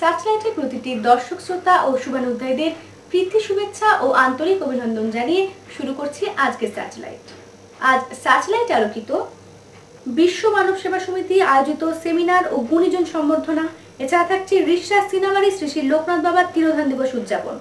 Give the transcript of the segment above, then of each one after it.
সার্চলাইটের প্রতিটি দর্শক শ্রোতা ও শুভানুধ্যায়ীদের প্রীতি শুভেচ্ছা ও আন্তরিক অভিনন্দন জানিয়ে শুরু করছি আজকের সার্চলাইট। আজ সার্চলাইট আলোকিত বিশ্ব মানব সেবা সমিতি আয়োজিত সেমিনার ও গুণীজন সম্বর্ধনা, এছাড়া থাকছে রিষড়া সিনাবাড়ি শ্রী শ্রী লোকনাথ বাবার তিরোধান দিবস উদযাপন।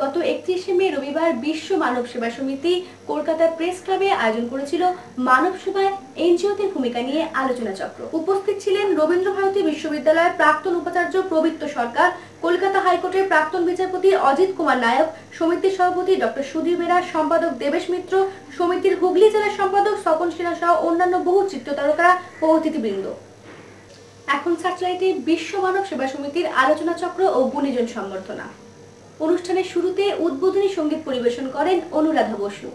গত 31শে মে রবিবার বিশ্ব মানব সেবা সমিতি কলকাতার প্রেস ক্লাবে আয়োজন করেছিল মানব সেবায় এনজিওদের ভূমিকা নিয়ে আলোচনা চক্র। উপস্থিত ছিলেন রবীন্দ্রভারতী বিশ্ববিদ্যালয়ের প্রাক্তন উপাচার্য প্রবীত্ত সরকার, কলকাতা হাইকোর্টের প্রাক্তন বিচারপতি অজিত কুমার নায়ক, সমিতির সভাপতি ডক্টর সুধীর বেরা, সম্পাদক দেবেশ মিত্র, সমিতির হুগলি জেলার সম্পাদক স্বপন সিনহা সহ অন্যান্য বহু চিত্রতারকারা ও অতিথিবৃন্দ। এখন সার্চলাইটে বিশ্ব মানব সেবা সমিতির আলোচনা চক্র ও গুণীজন সম্বর্ধনা। অনুষ্ঠানের শুরুতে উদ্বোধনী সঙ্গীত পরিবেশন করেন অনুরাধা বসু।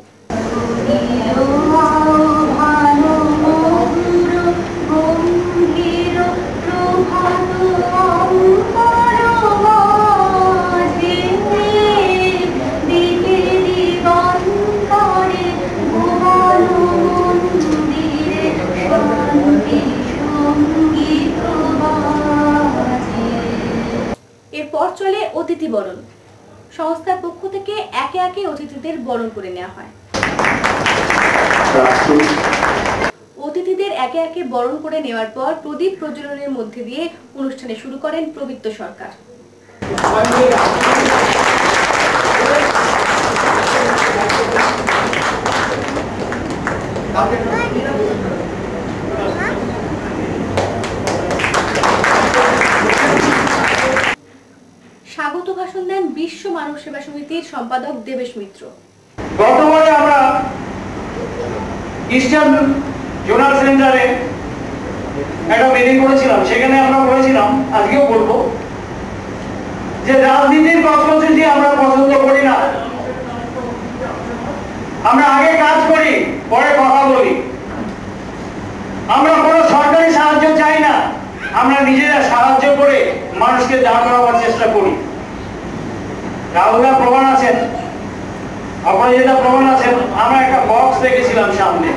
এরপর চলে অতিথি বরণ। সংস্থার পক্ষ থেকে একে একে অতিথিদের বরণ করে নেওয়া হয়। অতিথিদের একে একে বরণ করে নেওয়ার পর প্রদীপ প্রজ্বলনের মধ্যে দিয়ে অনুষ্ঠানে শুরু করেন প্রবীত্ত সরকার। স্বাগত ভাষণ দেন বিশ্ব মানব সেবা সমিতির সম্পাদক দেবেশ মিত্র। গতবারে আমরা ইস্টার্ন জোনাল সেন্টারে একটা মিটিং করেছিলাম, সেখানে আমরা বলেছিলাম, আজকেও বলবো, যে রাজনীতির কর্মসূচি আমরা পছন্দ করি না। আমরা আগে কাজ করি, পরে কথা বলি। আমরা কোনো সরকারি সাহায্য চাই না, আমরা নিজেরা সাহায্য করে মানুষকে দাঁড় করাবার চেষ্টা করি। রাহুলদা প্রমাণ আছেন, অপরাজিতা প্রমাণ আছেন। আমরা একটা বক্স দেখেছিলাম সামনে,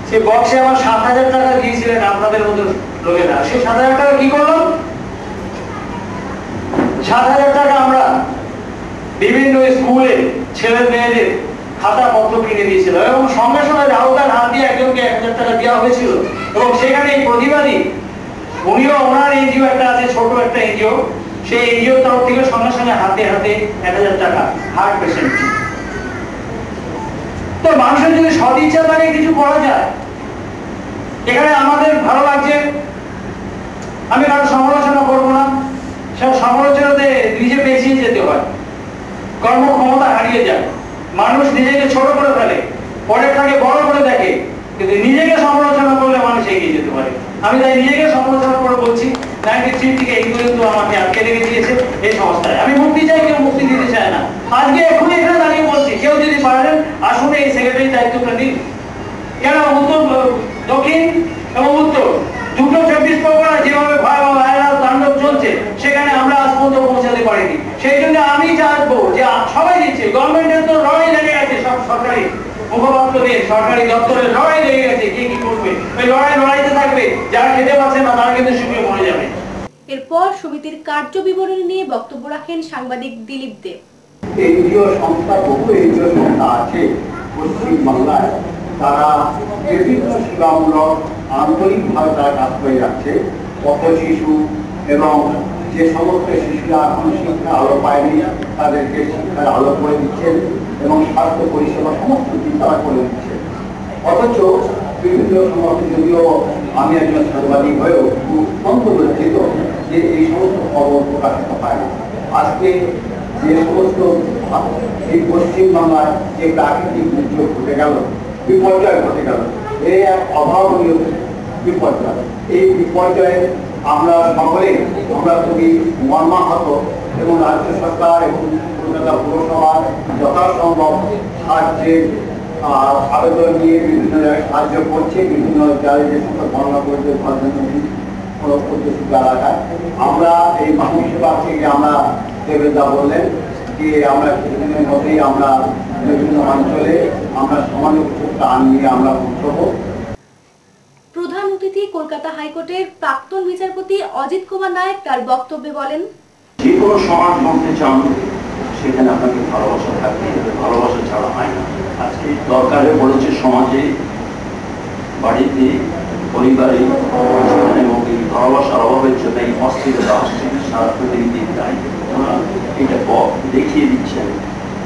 সেই বক্সে আমার 7,000 টাকা দিয়েছিলেন আপনাদের মতো লোকেরা। সেই 7,000 টাকা কি করলাম? 7,000 টাকা আমরা বিভিন্ন স্কুলে ছেলে মেয়েদের খাতা পত্র কিনে দিয়েছিল এবং সঙ্গে সঙ্গে রাহুলদার হাত দিয়ে একজনকে 1,000 টাকা দেওয়া হয়েছিল। এবং সেখানে এই প্রতিবাদী উনিও, ওনার এনজিও একটা আছে, ছোট একটা এনজিও, সেই এনজিওর তরফ থেকে সঙ্গে সঙ্গে হাতে হাতে 1,000 টাকা হার্ট পেশেন্ট। তো মানুষের যদি সদিচ্ছা থাকে কিছু করা যায়। এখানে আমাদের ভালো লাগছে, আমি কারো সমালোচনা করবো না, সব সমালোচনাতে নিজে পেছিয়ে যেতে হয়, কর্মক্ষমতা হারিয়ে যায়, মানুষ নিজেকে ছোট করে ফেলে, পরেরটাকে বড় করে দেখে, কিন্তু নিজেকে সমালোচনা করলে মানুষ এগিয়ে যেতে পারে। আমি তাই নিজেকে সমালোচনা করে বলছি, 93 থেকে এই পর্যন্ত আমাকে আটকে রেখে দিয়েছে এই সংস্থায়। আমি মুক্তি চাই, কেউ মুক্তি দিতে চায় না। আজকে এখনই এখানে দাঁড়িয়ে বলছি, কেউ যদি পারেন আসুন এই সেক্রেটারি দায়িত্বটা নিন। কেন উত্তর, দক্ষিণ এবং উত্তর দুটো 24 পরগনা যেভাবে ভয়াবহ ভাইরাল তাণ্ডব চলছে, সেখানে আমরা আজ পর্যন্ত পৌঁছাতে পারিনি। সেই জন্য আমি চাইবো যে সবাই দিচ্ছে, গভর্নমেন্টের তো লড়াই লেগে গেছে, সব সরকারি মুখপাত্রদের, সরকারি দপ্তরের লড়াই লেগে গেছে, কে কি করবে। ওই লড়াইতে থাকবে, যারা খেতে পাচ্ছে না তারা কিন্তু শুকিয়ে মরে যাবে। এরপর সমিতির কার্য বিবরণী নিয়ে বক্তব্য রাখেন সাংবাদিক দিলীপ দেব। এনজিও সংস্থা, বহু এনজিও সংস্থা আছে পশ্চিমবাংলায়, তারা বিভিন্ন সেবামূলক আন্তরিকভাবে তারা কাজ করে যাচ্ছে। পথ শিশু এবং যে সমস্ত শিশুরা এখন শিক্ষার আলো পায়নি তাদেরকে শিক্ষার আলো করে দিচ্ছেন এবং স্বাস্থ্য পরিষেবা সমস্ত কিছু তারা করে দিচ্ছেন। অথচ বিভিন্ন সমস্ত, যদিও আমি একজন সাংবাদিক হয়েও অত্যন্ত লজ্জিত যে এই সমস্ত খবর প্রকাশিত হয় না। আজকে যে সমস্ত এই পশ্চিমবাংলায় যে প্রাকৃতিক দুর্যোগ ঘটে গেল, বিপর্যয় ঘটে গেল, এই এক অভাবনীয় বিপর্যয়। এই বিপর্যয়ে আমরা সকলে, আমরা খুবই মর্মাহত এবং রাজ্য সরকার এবং কলকাতা পৌরসভার যথাসম্ভব সাহায্যের আবেদন নিয়ে বিভিন্ন জায়গায় সাহায্য করছে। বিভিন্ন জায়গায় যে সমস্ত বর্ণনা করেছে এলাকায় আমরা এই মানব সেবা থেকে আমরা দেবেদা বললেন যে আমরা কিছুদিনের মধ্যেই আমরা বিভিন্ন অঞ্চলে আমরা সমানুপাতিক টান নিয়ে আমরা পৌঁছবো। প্রধান অতিথি অতিথি কলকাতা হাইকোর্টের প্রাক্তন বিচারপতি অজিত কুমার নায়ক তার বক্তব্যে বলেন, যে কোনো সমাজ গড়তে চান সেখানে আপনাকে ভালোবাসা থাকবে, ভালোবাসা ছাড়া হয় না। আজকে দরকারে পড়েছে সমাজে, বাড়িতে, পরিবারে এবং এই ভালোবাসার অভাবের জন্য এই অস্থিরতা আসছে সারা পৃথিবীতে। তাই ওরা এটা দেখিয়ে দিচ্ছেন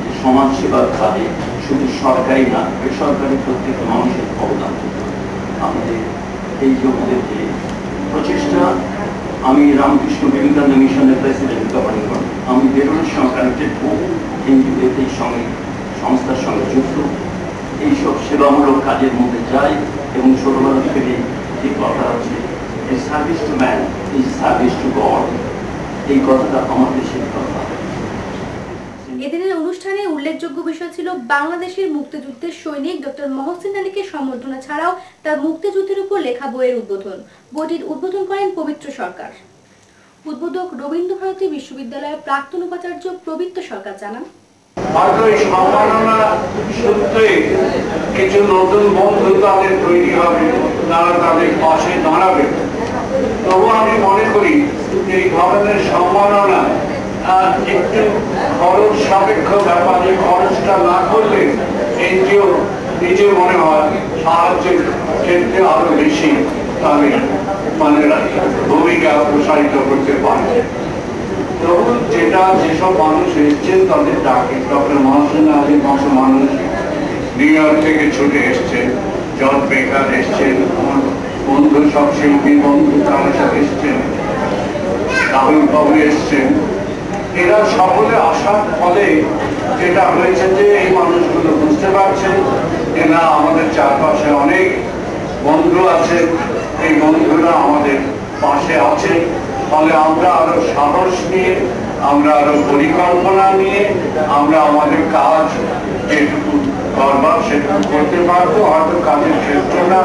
যে সমাজ সেবার কাজে শুধু সরকারি না, বেসরকারি প্রত্যেকটা মানুষের অবদান থাকবে। আমাদের এই যে আমাদের যে প্রচেষ্টা, আমি রামকৃষ্ণ বিবেকানন্দ মিশনের প্রেসিডেন্ট গভর্নিং বডি, আমি বেরোনোর সঙ্গে কানেক্টেড বহু এনজিওদের সঙ্গে সংস্থার সঙ্গে যুক্ত, এইসব সেবামূলক কাজের মধ্যে যাই এবং ছোটবেলা থেকে যে কথা আছে service to man is service to god, এই কথাটা আমাদের শিখতে হবে। এদিনের অনুষ্ঠানে উল্লেখযোগ্য বিষয় ছিল বাংলাদেশের মুক্তিযুদ্ধের সৈনিক ডক্টর মহসিন আলীকে সম্বর্ধনা ছাড়াও তার মুক্তিযুদ্ধের উপর লেখা বইয়ের উদ্বোধন। বইটির উদ্বোধন করেন পবিত্র সরকার। উদ্বোধক রবীন্দ্রভারতী বিশ্ববিদ্যালয়ের প্রাক্তন উপাচার্য পবিত্র সরকার জানান, হয়তো এই সম্মাননা সূত্রে কিছু নতুন বন্ধু তাদের তৈরি হবে, তারা তাদের পাশে দাঁড়াবে। তবু আমি মনে করি এই ধরনের সম্মাননা একটু খরচ সাপেক্ষ ব্যাপার। যে খরচটা না করলে এনজিও নিজে মনে হয় সাহায্যের ক্ষেত্রে আরো বেশি তাদের মানে ভূমিকা প্রসারিত করতে পারে। তবু যেসব মানুষ এসছেন তাদের ডাকে, ডক্টর মহসিন আলীর মতো মানুষ নিউ ইয়র্ক থেকে ছুটে এসছেন, জন বেকার এসছেন, আমার বন্ধু সব শিল্পী বন্ধু তারা সব এসছেন, রাহুল বাবু এসছেন। এরা সকলে আসার ফলে যেটা হয়েছে যে এই মানুষগুলো বুঝতে পারছেন যে না, আমাদের চারপাশে অনেক বন্ধু আছে, এই বন্ধুরা আমাদের পাশে আছে। ফলে আমরা আরো সাহস নিয়ে, আমরা আরো পরিকল্পনা নিয়ে আমরা আমাদের কাজ যেটুকু করবার সেটুকু করতে পারবো, হয়তো কাজের ক্ষেত্রটা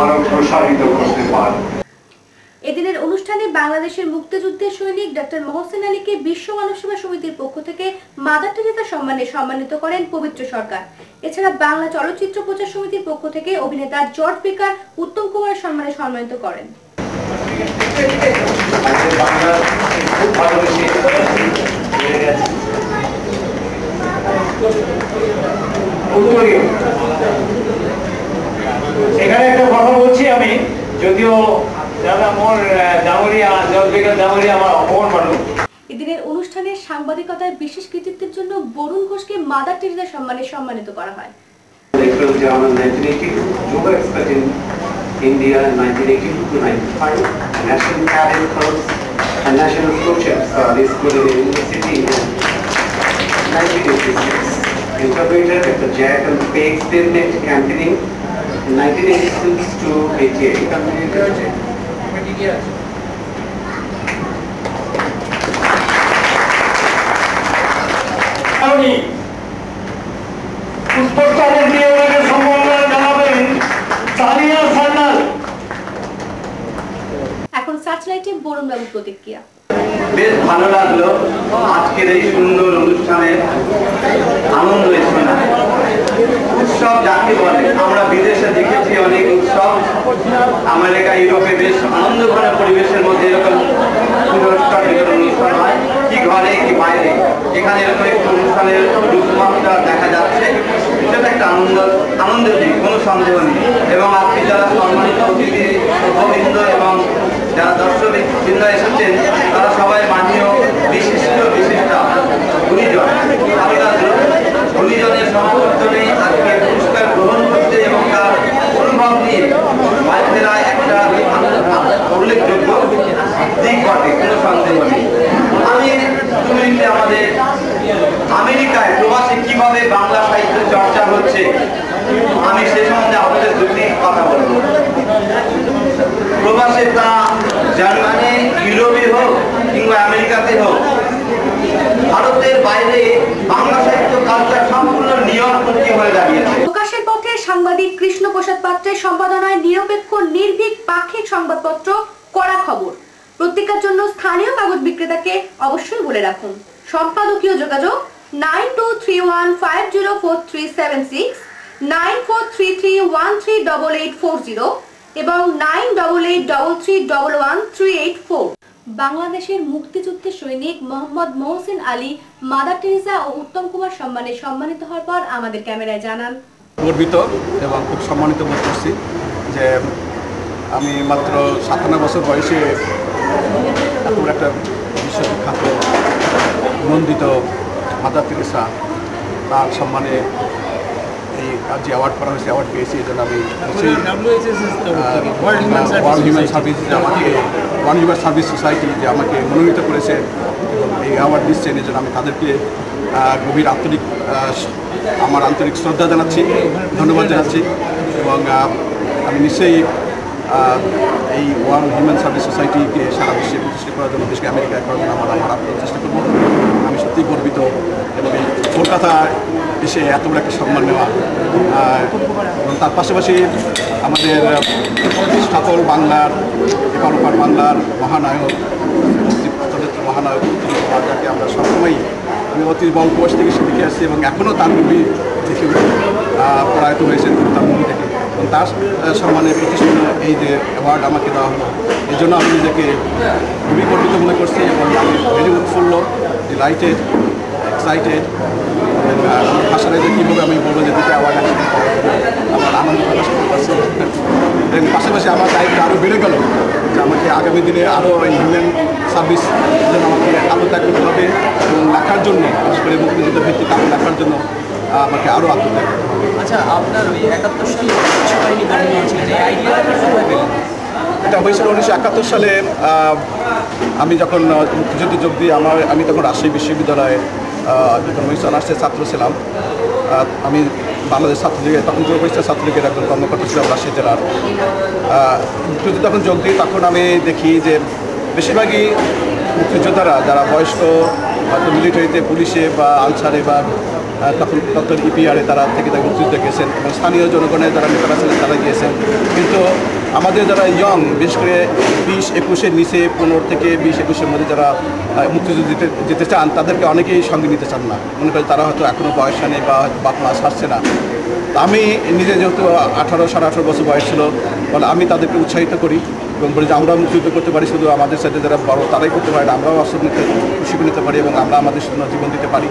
আরো প্রসারিত করতে পারবো। এদিনের অনুষ্ঠানে বাংলাদেশের মুক্তিযুদ্ধের সৈনিক ডক্টর মহসিন আলীকে বিশ্ব মানব সেবা সমিতির পক্ষ থেকে মাদার টেরেসা সম্মানে সম্মানিত করেন পবিত্র সরকার। এছাড়া বাংলা চলচ্চিত্র প্রচার সমিতির পক্ষ থেকে অভিনেতা জর্জ বেকার উত্তম কুমার সম্মানে সম্মানিত করেন। এখানে একটা কথা বলছি আমি, যদিও এদিনের অনুষ্ঠানে সাংবাদিকতার বিশেষ কৃতিত্বের জন্য বরুণ ঘোষকে মাদার টেরেসা সম্মানে সম্মানিত করা হয়। India in 1982 to 95, National Cadet Corps and National Soldiers Service School in University in 1986. Interpreted at the Jack and Peg Experiment Campaigning in 1986 to 88. এখন সার্চলাইটে বরুণ বাবুর প্রতিক্রিয়া। বেশ ভালো লাগলো আজকের এই সুন্দর অনুষ্ঠানে, আনন্দ এসে না। উৎসব যাকে বলে, আমরা বিদেশে দেখেছি অনেক উৎসব, আমেরিকা ইউরোপে বেশ আনন্দঘন পরিবেশের মধ্যে এরকম পুরস্কার বিতরণ অনুষ্ঠান হয়, কি ঘরে কি বাইরে, এখানে এরকম একটু অনুষ্ঠানের রূপমাত্রা দেখা যাচ্ছে। এটা একটা আনন্দের দিক, কোনো সন্দেহ নেই। এবং আজকে যারা সম্মানিত অতিথি বৃন্দ এবং যারা দর্শক বৃন্দ এসেছেন, তারা সবাই মাননীয় বিশিষ্ট গুণীজন। ভালো লাগলো গুণীজনের সমর্থনে আজকে পুরস্কার গ্রহণ করতে এবং তার অনুভব নিয়ে বাচ্চারা একটা উল্লেখযোগ্য দিক ঘটে, কোনো সন্দেহ নেই। আমি আমাদের আমেরিকায় প্রবাসে কিভাবে বাংলা সাহিত্য চর্চা হচ্ছে, আমি সে সম্বন্ধে আপনাদের দুটি কথা বলবো। প্রবাসে তা জার্মানি, ইউরোপে হোক কিংবা আমেরিকাতে হোক, ভারতের বাইরে বাংলা সাহিত্য কালচার সম্পূর্ণ নিয়মপন্থী হয়ে দাঁড়িয়েছে। প্রকাশের পথে সাংবাদিক কৃষ্ণ প্রসাদ পাত্রের সম্পাদনায় নিরপেক্ষ নির্ভীক পাক্ষিক সংবাদপত্র কড়া খবর। পত্রিকার জন্য স্থানীয় কাগজ বিক্রেতাকে অবশ্যই বলে রাখুন। সম্পাদকীয় যোগাযোগ 9231504376, 9433138840, এবং 9883311384। বাংলাদেশের মুক্তিযুদ্ধের সৈনিক মোহাম্মদ মহসিন আলী, মাদার টেরেসা ও উত্তম কুমার সম্মানে সম্মানিত হওয়ার পর আমাদের ক্যামেরায় জানান, গর্বিত এবং খুব সম্মানিত বোধ করছি যে আমি মাত্র 57 বছর বয়সে এত বড় একটা বিশ্ববিখ্যাত নন্দিত মাদার টেরেসা তার সম্মানে এই যে অ্যাওয়ার্ড করা হয়েছে, অ্যাওয়ার্ড পেয়েছি। এই জন্য আমি ওয়ার্ল্ড হিউম্যান সার্ভিস সোসাইটি যে আমাকে মনোনীত করেছে এবং এই অ্যাওয়ার্ড দিচ্ছেন, এই জন্য আমি তাদেরকে গভীর আমার আন্তরিক শ্রদ্ধা জানাচ্ছি, ধন্যবাদ জানাচ্ছি। এবং আমি নিশ্চয়ই এই ওয়ার্ল্ড হিউম্যান সার্ভিস সোসাইটিকে সারা বিশ্বে প্রতিষ্ঠা করার জন্য, দেশকে আমেরিকায় করার জন্য আমার চেষ্টা করব। আমি সত্যিই গর্বিত এবং এই কলকাতা এসে এত বড় একটা সম্মান নেওয়া। এবং তার পাশাপাশি আমাদের স্থাপল বাংলার, এপার বাংলার মহানায়ক, চলচ্চিত্র মহানায়ক যাকে আমরা সবসময়ই আমি অতি অল্প বয়স থেকে সে দেখে আসছি এবং এখনও তার মুভি দেখে প্রয়াত হয়েছেন তার মুভি থেকে। এবং তার সম্মানে প্রতিষ্ঠিত এই যে অ্যাওয়ার্ড আমাকে দেওয়া হলো, এই জন্য আমি নিজেকে খুবই গর্বিত মনে করছি এবং আমি ভেরি উৎফুল্ল, ডিলাইটেড, এক্সাইটেড। ভাষাটা যে কীভাবে আমি বলবো যে দুটো অ্যাওয়ার্ড আছে আমার আনন্দ প্রকাশ করতে পারছি। এবং পাশাপাশি আমার দায়িত্ব আরও বেড়ে গেল যে আমাকে আগামী দিনে আরও এই হিউম্যান সার্ভিস জন্য আমাকে আত্মত্যাগ করতে হবে এবং লেখার জন্য, বিশেষ করে মুক্তিযুদ্ধ ভিত্তিক আরও লেখার জন্য আমাকে আরও আত্মত্যাগ করতে হবে। আচ্ছা, আপনার ওই 71 সালে সেনাবাহিনী কর্মী ছিলেন, এই আইডিয়াটা কোথায় পেলেন? এটা হয়েছিল 1971 সালে। আমি যখন মুক্তিযুদ্ধে যোগ দিই, আমি তখন রাজশাহী বিশ্ববিদ্যালয়ে যখন অনার্সের ছাত্র ছিলাম। আমি বাংলাদেশ ছাত্রলীগের তখন যুব পরিষদ ছাত্রলীগের একজন কর্মকর্তা ছিলাম রাজশাহী জেলার। মুক্তিযুদ্ধে যখন যোগ দিই তখন আমি দেখি যে বেশিরভাগই মুক্তিযোদ্ধারা যারা বয়স্ক, হয়তো মিলিটারিতে, পুলিশে বা আনসারে বা তখন ইপিআরে তারা মুক্তিযুদ্ধে গেছেন এবং স্থানীয় জনগণের যারা নেতারা ছিলেন তারা গিয়েছেন। কিন্তু আমাদের যারা ইয়ং, বিশেষ করে 20-21-এর নিচে, 15 থেকে 20-21-এর মধ্যে যারা মুক্তিযুদ্ধ যেতে চান তাদেরকে অনেকেই সঙ্গে নিতে চান না, মনে করেন তারা হয়তো এখনও বয়স নেই বা বাপ মা ছাড়ছে না। আমি নিজে যেহেতু 18-18.5 বছর বয়স ছিল, বলে আমি তাদেরকে উৎসাহিত করি এবং বলি যে আমরা মুক্তিযুদ্ধ করতে পারি, শুধু আমাদের সাথে যারা বড় তারাই করতে পারে না, আমরাও অস্ত্র নিতে প্রশিক্ষণ নিতে পারি এবং আমরা আমাদের জন্য জীবন দিতে পারি।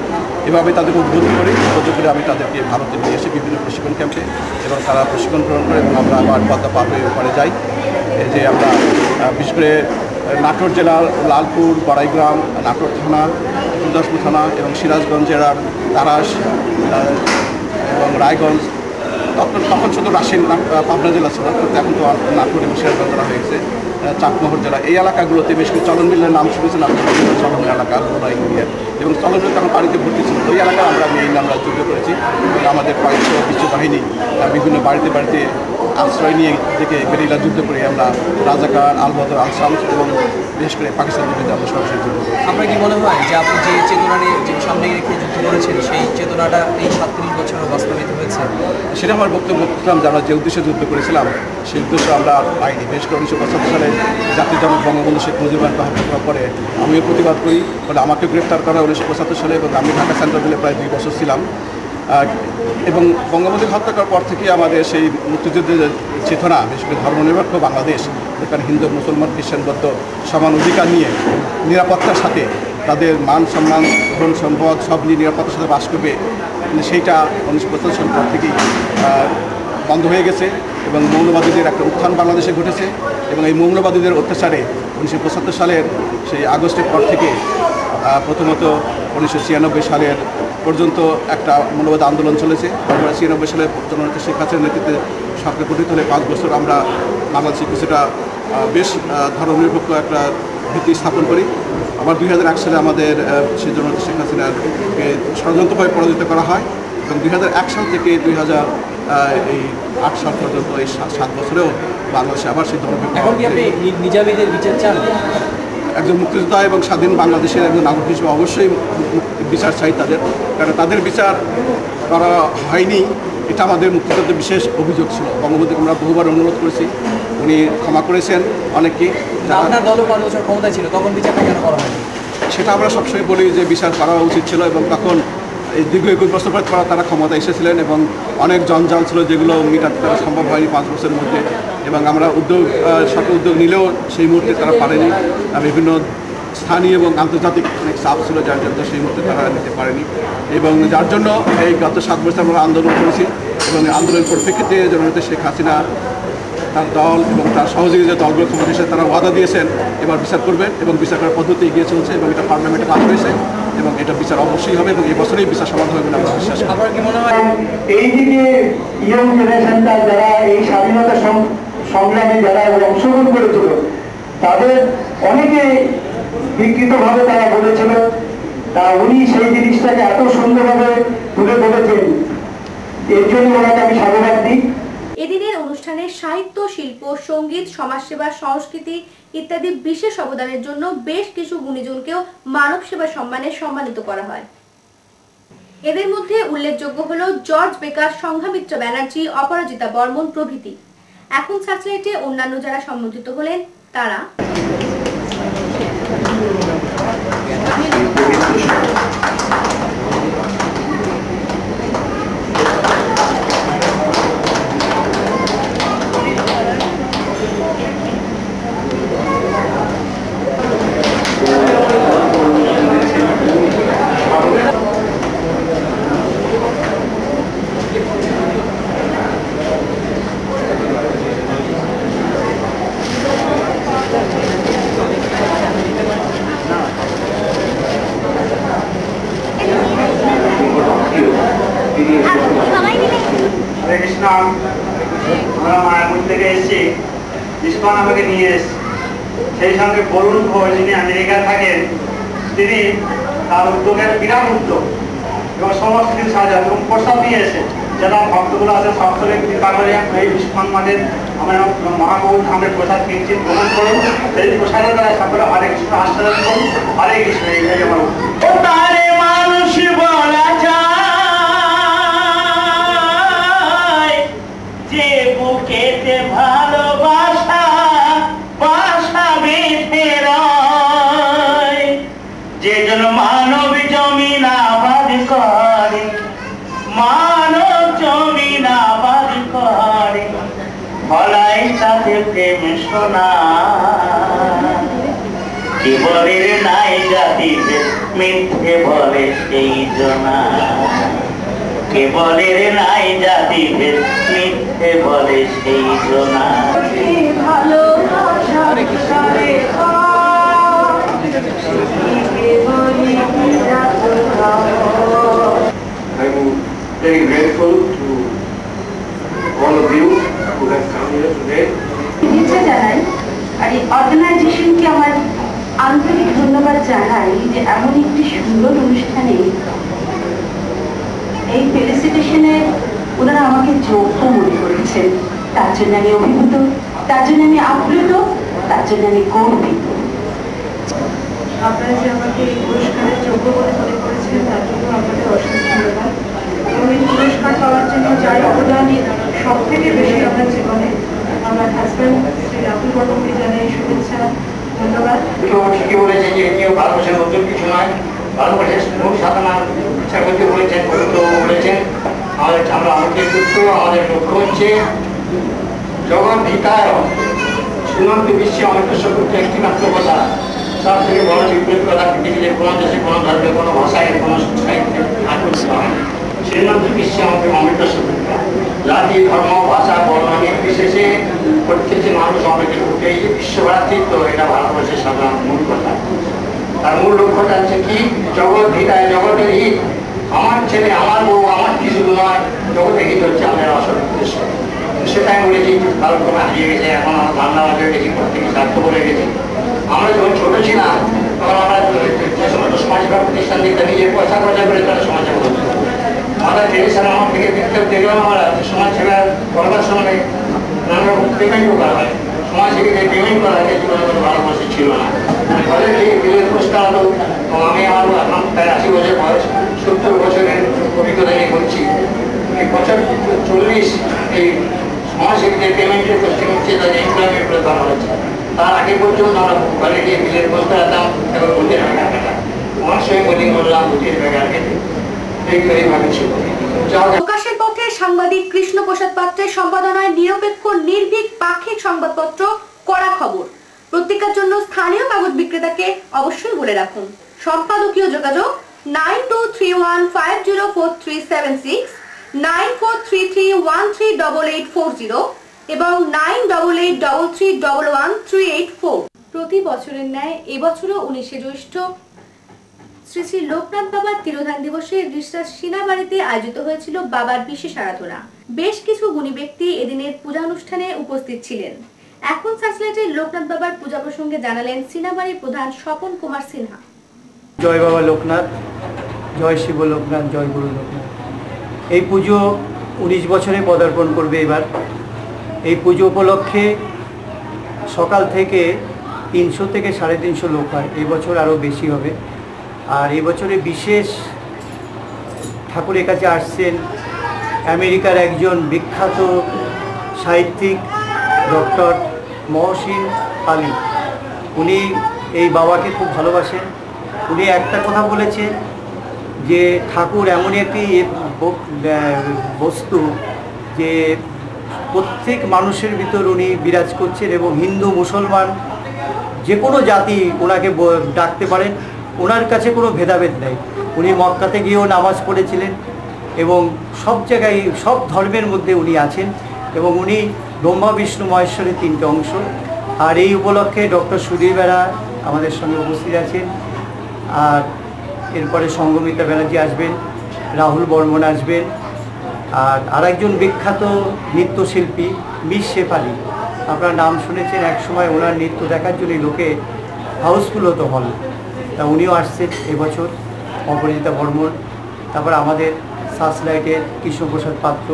এভাবে তাদেরকে উদ্বুদ্ধ করে আমি তাদেরকে ভারতে নিয়ে এসে বিভিন্ন প্রশিক্ষণ ক্যাম্পে এবং তারা প্রশিক্ষণ গ্রহণ করে এবং আমরা আবার পদ্মা পার হয়ে ওখানে যাই। এই যে আমরা বিশেষ করে নাটোর জেলার লালপুর, বড়াইগ্রাম, নাটোর থানা, গুরদাসপুর থানা এবং সিরাজগঞ্জ জেলার তারাস এবং রায়গঞ্জ, তখন শুধু রাজশাহী পাবনা জেলা ছিল, এখন তো নাটোর এবং সিরাজগঞ্জ জেলা হয়ে গেছে, চাটমোহর জেলা। এই এলাকাগুলোতে বেশ কিছু চলন মিলের নাম শুনেছেন আপনার, চলন এলাকা ইন্ডিয়ার এবং চলন মিল তখন বাড়িতে ভর্তি ছিল। ওই এলাকায় আমরা যুদ্ধ করেছি এবং আমাদের কয়েকশো বিশ্ববাহিনী বিভিন্ন বাড়িতে বাড়িতে আশ্রয় নিয়ে থেকে গেরিলা যুদ্ধ করে আমরা রাজাকার, আল-বদর, আল-শামস এবং বিশেষ করে পাকিস্তানের বিরুদ্ধে আমরা সরাসরি যুদ্ধ করি। আপনার কি মনে হয় যে আপনি যে চেতনা নিয়ে সামনে রেখে যুদ্ধ করেছেন সেই চেতনাটা এই 37 বছরে বাস্তবায়িত হয়েছে? সেটা আমার বক্তব্য করছিলাম যে আমরা যে উদ্দেশ্যে যুদ্ধ করেছিলাম সেই উদ্দেশ্য আমরা পাইনি। বিশেষ করে 1975 সালে জাতির জনক বঙ্গবন্ধু শেখ মুজিবুর রহমানকে হত্যা করার পরে আমিও প্রতিবাদ করি, বলে আমাকে গ্রেফতার করা 1975 সালে এবং আমি ঢাকা সেন্ট্রাল জেলে প্রায় 2 বছর ছিলাম। এবং বঙ্গবন্ধুকে হত্যা করার পর থেকে আমাদের সেই মুক্তিযুদ্ধের চেতনা, বিশেষ করে ধর্মনিরপেক্ষ বাংলাদেশ, যেখানে হিন্দু, মুসলমান, খ্রিস্টান, বৌদ্ধ সমান অধিকার নিয়ে নিরাপত্তার সাথে তাদের মান সম্মান, ধন সম্পদ সব নিয়ে নিরাপত্তার সাথে বাস করবে, সেইটা 1975 সাল পর থেকেই বন্ধ হয়ে গেছে এবং মৌলবাদীদের একটা উত্থান বাংলাদেশে ঘটেছে এবং এই মৌলবাদীদের অত্যাচারে 1975 সালের সেই আগস্টের পর থেকে প্রথমত 1996 সালের পর্যন্ত একটা মৌলবাদী আন্দোলন চলেছে। 1996 সালে জননেত্রী শেখ হাসিনার নেতৃত্বে সরকার গঠিত হলে 5 বছর আমরা বাংলাদেশে কিছুটা বেশ ধর্মনিরপেক্ষ একটা ভিত্তি স্থাপন করি। আবার 2001 সালে আমাদের সেই জননেত্রী শেখ হাসিনাকে ষড়যন্ত্রভাবে পরাজিত করা হয় এবং 2001 সাল থেকে 2008 সাল পর্যন্ত এই 7 বছরেও বাংলাদেশে আবার সেই ধর্মনিরপেক্ষ। এখন কি আপনি নিজামীদের বিচার চান? একজন মুক্তিযোদ্ধা এবং স্বাধীন বাংলাদেশের একজন নাগরিক হিসেবে অবশ্যই বিচার চাই তাদের, কারণ তাদের বিচার করা হয়নি, এটা আমাদের মুক্তিযুদ্ধের বিশেষ অভিযোগ ছিল। বঙ্গবন্ধুকে আমরা বহুবার অনুরোধ করেছি, উনি ক্ষমা করেছেন অনেককেই। আপনার দলও 5 বছর ক্ষমতায় ছিল, তখন বিচারটা কেন করা হয়নি? সেটা আমরা সবসময় বলি যে বিচার করা উচিত ছিল এবং তখন এই দীর্ঘ 21 বছর পর তারা ক্ষমতা এসেছিলেন এবং অনেক জঞ্জাল ছিল যেগুলো মেটাতে তারা সম্ভব হয়নি 5 বছরের মধ্যে, এবং আমরা সরকার উদ্যোগ নিলেও সেই মুহূর্তে তারা পারেনি। বিভিন্ন স্থানীয় এবং আন্তর্জাতিক অনেক চাপ ছিল যার জন্য সেই মুহূর্তে তারা নিতে পারেনি, এবং যার জন্য এই গত 7 বছর আমরা আন্দোলন করেছি এবং আন্দোলনের পরিপ্রেক্ষিতে জননেত্রী শেখ হাসিনা তার দল এবং তার সহযোগী যে দলগুলো ক্ষমতা এসে তারা ওয়াদা দিয়েছেন এবার বিচার করবেন এবং বিচার করার পদ্ধতি এগিয়ে চলছে এবং এটা পার্লামেন্টে পাস হয়েছে এবং এটা বিচার অবশ্যই হবে এবং এই বছরেই বিচার সমাধান হবে বলে আমরা বিশ্বাস করি। আপনার কি মনে হয় এইদিকে ইয়ং জেনারেশনটা যারা এই স্বাধীনতা সংগ্রামে যারা অংশগ্রহণ করেছিল তাদের অনেকে বিকৃতভাবে তারা বলেছিল, তা উনি সেই জিনিসটাকে এত সুন্দরভাবে তুলে ধরেছেন, এর জন্য ওনাকে আমি সাধুবাদ দিই। এদিনের অনুষ্ঠানে সাহিত্য, শিল্প, সঙ্গীত, সমাজসেবা, সংস্কৃতি ইত্যাদি বিশেষ অবদানের জন্য বেশ কিছু গুণীজনকেও মানব সেবা সম্মানে সম্মানিত করা হয়। এদের মধ্যে উল্লেখযোগ্য হল জর্জ বেকার, সংঘমিত্রা ব্যানার্জি, অপরাজিতা বর্মন প্রভৃতি। এখন সার্চলাইটে অন্যান্য যারা সম্মানিত হলেন তারা আমরা মায়াপুর থেকে এসেছি, ইসকন আমাকে নিয়ে এসেছি। সেই সঙ্গে বরুণ ঘোষ যিনি আমেরিকায় থাকেন, তিনি তার উদ্যোগের বিরাট উদ্যোগ এবং সমস্ত কিছু সাজা এবং প্রস্তাব নিয়ে এসে যারা ভক্তগুলো আছে সকলে কৃপা করে এই ইসকন মাঠের আমরা মহাপ্রভু ধামের প্রসাদ কিঞ্চিত গ্রহণ করুন। সেই প্রসাদের দ্বারা সকলে হরে কৃষ্ণ আশ্রয় করুন। হরে কৃষ্ণ। এই আমার মানুষ বলা যে বুকেতে ভালোবাসা বাসা বেঁধে রয়, যে জন মানব জমিন আবাদ করে, মানব জমিন আবাদ করে, ভলাই সাথে প্রেম শোনা। জীবনের নাই জাতিতে মিথ্যে বলে সেই জনা, কেবলের নাই জাতি মিথ্যে বলে সেই জনা। I'm very grateful to all of you who have come here today. শুভেচ্ছা জানাই আর এই অর্গানাইজেশনকে আমার আন্তরিক ধন্যবাদ জানাই যে এমন একটি সুন্দর অনুষ্ঠানে এই ফেলিসিটেশনে ওনারা আমাকে যোগ্য মনে করেছেন। তার জন্য আমি অভিভূত, তার জন্য আমি আপ্লুত, তার জন্য আমি গর্বিত। আপনারা যে আমাকে এই পুরস্কারের যোগ্য বলে মনে করেছেন তার জন্য আপনাদের অসংখ্য ধন্যবাদ। এবং এই পুরস্কার পাওয়ার জন্য যার অবদান সব থেকে বেশি আমার জীবনে আমার হাজব্যান্ড শ্রী রাহুল বর্মনকে জানাই শুভেচ্ছা, ধন্যবাদ। ঠিকই বলেছেন যে কেউ ভারতবর্ষের নতুন কিছু নয়, ভারতবর্ষের মূল সাধনার ইচ্ছা করতে বলেছেন, বলেছেন আমরা আমাদের লক্ষ্য, আমাদের লক্ষ্য হচ্ছে জগৎ হিতায় সীমান্ত বিশ্বে অমৃত শব্দটি একটি মাত্র কথা। সব থেকে বড় বিপরীত কথা পৃথিবীতে কোনো দেশে, কোনো ধর্মে, কোনো ভাষায়, কোনো সাহিত্যে আগ্রহ হয়। সীমান্ত বিশ্বে আমাদের অমৃত শব্দটা জাতি, ধর্ম, ভাষা, বর্ণ নির্বিশেষে প্রত্যেকটি মানুষ অমৃতের উঠে এই যে বিশ্বভ্রাতৃত্ব, এটা ভারতবর্ষের সাধারণ মূল কথা। তার মূল লক্ষ্যটা হচ্ছে কি? জগৎ হিতায়, জগতের হিত। আমার ছেলে, আমার বউ, আমার কিছু নয়, জগতের হিত হচ্ছে আমাদের আসল উদ্দেশ্য। সেটাই বলেছি, কালক্রমে হারিয়ে গেছে, এখন আমার ধারণা হয়ে গেছি, প্রত্যেকে স্বার্থ করে গেছে। আমরা যখন ছোট ছিলাম তখন আমরা যে সমস্ত সমাজসেবা প্রতিষ্ঠান দিকটা নিজের পয়সা খরচা করে তারা সমাজসেবা করতে হবে। আমাদের টেলিভিশন আমার থেকে দেখলাম আমরা সমাজসেবা করবার সময় নানা রকম পেমেন্টও করা হয়, সমাজসেবীদের পেমেন্ট করা হয়, যেগুলো আমাদের ভারতবর্ষে ছিল না। ফলে এই বিলের পুরস্কার হলো, আমি আমার এখন প্রায় 80 বছর বয়স, 70 বছরের অভিজ্ঞতা নিয়ে বলছি। এই বছর 40 এই সমাজসেবীদের পেমেন্টের কোশ্চেন হচ্ছে তাদের এমপ্লয়মেন্ট করে ধরা হচ্ছে। তার আগে পর্যন্ত আমরা ঘরে গিয়ে বিলের বলতে আসতাম এবং বুঝে বেকার কেটে আমার সঙ্গে বোলিং করলাম, বুঝিয়ে বেকার কেটে। এইভাবে ছিল। প্রকাশের পথে সাংবাদিক কৃষ্ণপ্রসাদ পাত্রের সম্পাদনায় নিরপেক্ষ নির্ভীক পাক্ষিক সংবাদপত্র কড়া খবর। প্রত্যেকের জন্য স্থানীয় কাগজ বিক্রেতাকে অবশ্যই বলে রাখুন। সম্পাদকীয় যোগাযোগ 9231504376, 9433138840 এবং 9883331138 প্রতি বছরের ন্যায় এবছরও 19শে জ্যৈষ্ঠ শ্রী শ্রী লোকনাথ বাবার তিরোধান দিবসে রিষড়ার সিনাবাড়িতে আয়োজিত হয়েছিল বাবার বিশেষ আরাধনা। বেশ কিছু গুণী ব্যক্তি এদিনের পূজা অনুষ্ঠানে উপস্থিত ছিলেন। এখন সার্চলাইটের লোকনাথ বাবার পূজা প্রসঙ্গে জানালেন সিনাবাড়ির প্রধান স্বপন কুমার সিনহা। জয় বাবা লোকনাথ, জয় শিব লোকনাথ, জয় গুরু লোকনাথ। এই পুজো 19 বছরে পদার্পণ করবে এবার। এই পুজো উপলক্ষে সকাল থেকে 300 থেকে 350 লোক হয়, এই বছর আরও বেশি হবে। আর এই বছরে বিশেষ ঠাকুরের কাছে আসছেন আমেরিকার একজন বিখ্যাত সাহিত্যিক ডক্টর মহসিন আলী। উনি এই বাবাকে খুব ভালোবাসেন। উনি একটা কথা বলেছেন যে ঠাকুর এমন একটি বস্তু যে প্রত্যেক মানুষের ভিতর উনি বিরাজ করছেন এবং হিন্দু মুসলমান যে কোনো জাতি ওনাকে ডাকতে পারেন, ওনার কাছে কোনো ভেদাভেদ নেই। উনি মক্কাতে গিয়েও নামাজ পড়েছিলেন এবং সব জায়গায় সব ধর্মের মধ্যে উনি আছেন এবং উনি ব্রহ্মা বিষ্ণু মহেশ্বরের 3টে অংশ। আর এই উপলক্ষে ডক্টর সুধীর বেরা আমাদের সঙ্গে উপস্থিত আছেন। আর এরপরে সঙ্গমিতা ব্যানার্জি আসবেন, রাহুল বর্মন আসবেন, আর আরেকজন বিখ্যাত নৃত্যশিল্পী মিস শেফালি, আপনার নাম শুনেছেন। এক সময় ওনার নৃত্য দেখার জন্য লোকে হাউসফুল হতো হল, তা উনিও আসছেন এবছর। অপরাজিতা বর্মন, তারপর আমাদের সার্চলাইটের কৃষ্ণপ্রসাদ পাত্র,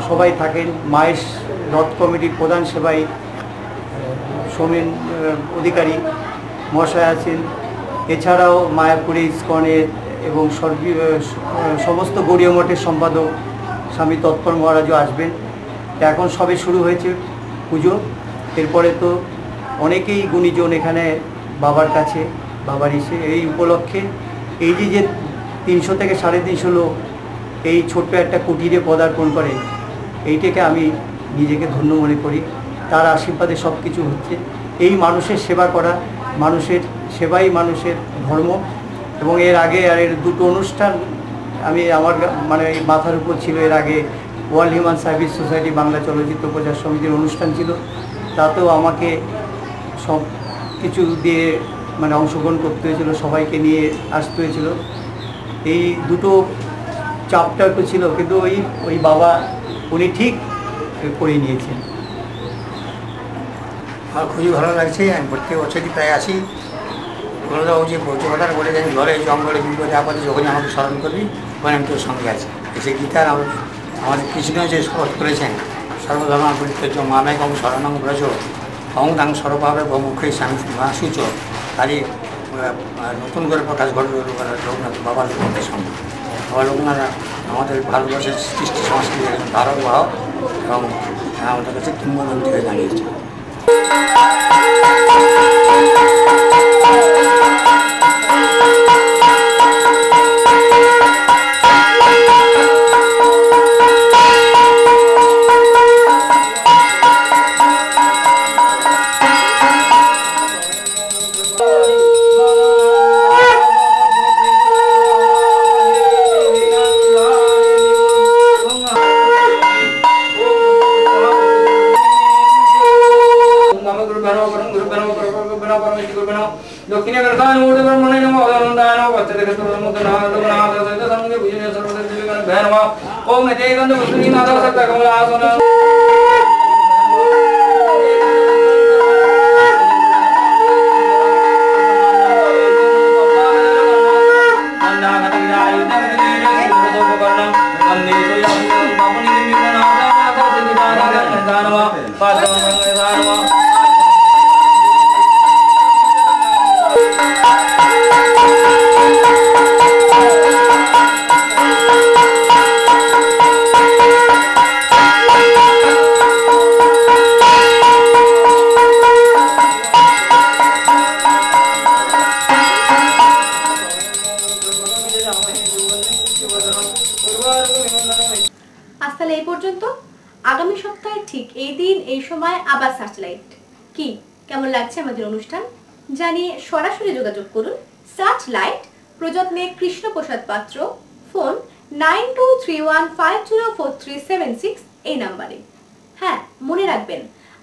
সবাই থাকেন। মায়ের রথ কমিটির প্রধান সেবাই সোমেন অধিকারী মহাশয় আছেন। এছাড়াও মায়াপুরে ইস্কনের এবং সমস্ত গৌড়ীয় মঠের সম্পাদক স্বামী তৎপর মহারাজও আসবেন। এখন সবে শুরু হয়েছে পুজো, এরপরে তো অনেকেই গুণীজন এখানে বাবার কাছে বাবার এসে এই উপলক্ষে এই যে 300 থেকে 350 লোক এই ছোট্ট একটা কুটিরে পদার্পণ করে, এইটাকে আমি নিজেকে ধন্য মনে করি। তার আশীর্বাদে সব কিছু হচ্ছে। এই মানুষের সেবা করা, মানুষের সেবাই মানুষের ধর্ম। এবং এর আগে আর এর 2টো অনুষ্ঠান আমি আমার মানে মাথার উপর ছিল। এর আগে world human service society Bangla চলচ্চিত্র প্রচার সমিতির অনুষ্ঠান ছিল, তাতেও আমাকে সব কিছু দিয়ে মানে অংশগ্রহণ করতে হয়েছিল, সবাইকে নিয়ে আসতে হয়েছিল। এই 2টো চাপটা একটু ছিল, কিন্তু ওই বাবা উনি ঠিক করে নিয়েছেন। আমার খুবই ভালো লাগছে। আমি প্রত্যেক বছরই প্রায় আসি। কোনোদাও যে কথাটা বলে যাই, ঘরে জঙ্গলে বিপদে আপদে যখনই আমাকে স্মরণ করবি তখন আমি তোর সঙ্গে আছি। সে গীতার আমাদের কৃষ্ণ যে শপথ করেছেন, সর্বধর্ম পরিত্যাজ্য মামেকং শরণং ব্রজ অং দাং সর্বভাবে মুখে স্বামী সূচ। তারই নতুন করে প্রকাশ ঘটল লোকনাথ বাবা লোকনাথের সঙ্গে। বাবা লোকনাথ আমাদের ভারতবর্ষের সৃষ্টি সংস্কৃতির একজন ধারক বাহক এবং আমাদের কাছে কিংবদন্তি হয়ে দাঁড়িয়েছে। দক্ষিণে গর্ধান মূর্তি ব্রহ্মণে নমঃ অনন্তায় নমঃ পশ্চাতে গস্তমুদ্রনাথ লোকনাথ সহিত সঙ্গে পূজনীয় সর্বদেব ভয় নমঃ ওম নতে গন্ধ বসুনি নাথ সত্তা কমলাসন তাহলে এই পর্যন্ত। আগামী সপ্তাহে ঠিক এই দিন এই সময় আবার সার্চলাইট। কি কেমন লাগছে আমাদের অনুষ্ঠান জানিয়ে সরাসরি যোগাযোগ করুন। সার্চলাইট, প্রযত্নে কৃষ্ণপ্রসাদ পাত্র, ফোন 9231504376 এই নাম্বারে। হ্যাঁ, মনে রাখবেন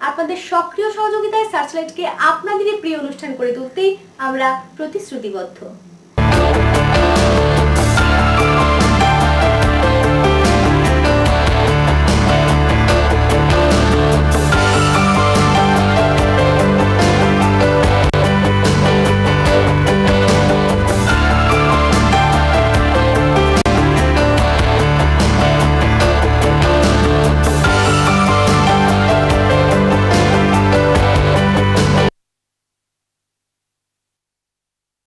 আপনাদের সক্রিয় সহযোগিতায় সার্চলাইটকে আপনাদেরই প্রিয় অনুষ্ঠান করে তুলতেই আমরা প্রতিশ্রুতিবদ্ধ।